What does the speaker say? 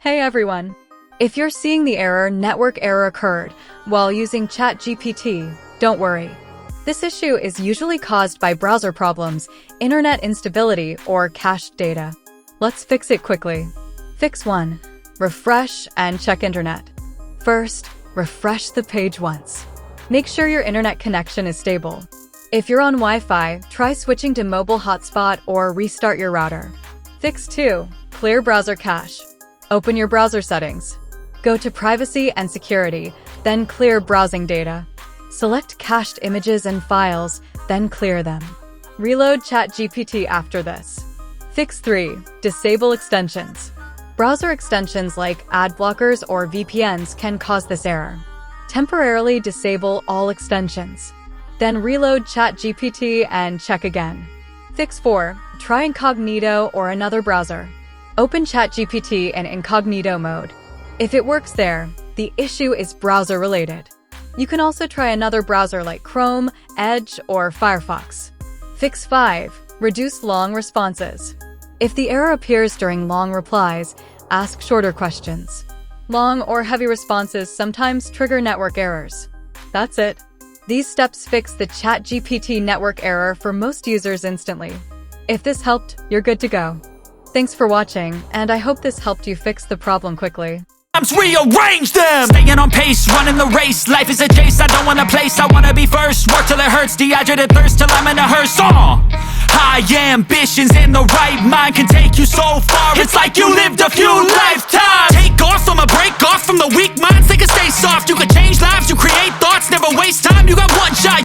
Hey everyone! If you're seeing the error "network error occurred" while using ChatGPT, don't worry. This issue is usually caused by browser problems, internet instability, or cached data. Let's fix it quickly. Fix 1. Refresh and check internet. First, refresh the page once. Make sure your internet connection is stable. If you're on Wi-Fi, try switching to mobile hotspot or restart your router. Fix 2. Clear browser cache. Open your browser settings. Go to Privacy and Security, then clear browsing data. Select cached images and files, then clear them. Reload ChatGPT after this. Fix 3. Disable extensions. Browser extensions like ad blockers or VPNs can cause this error. Temporarily disable all extensions. Then reload ChatGPT and check again. Fix 4. Try incognito or another browser. Open ChatGPT in incognito mode. If it works there, the issue is browser-related. You can also try another browser like Chrome, Edge, or Firefox. Fix 5. Reduce long responses. If the error appears during long replies, ask shorter questions. Long or heavy responses sometimes trigger network errors. That's it. These steps fix the ChatGPT network error for most users instantly. If this helped, you're good to go. Thanks for watching, and I hope this helped you fix the problem quickly. Rearrange them. Staying on pace, running the race. Life is a chase, I don't want a place. I wanna be first, work till it hurts. Dehydrated thirst till I'm in a hearse. High ambitions in the right mind can take you so far. It's like you lived a few lifetimes. Take off from a break off from the weak minds. They can stay soft. You can change lives, you create thoughts. Never waste time, you got one shot.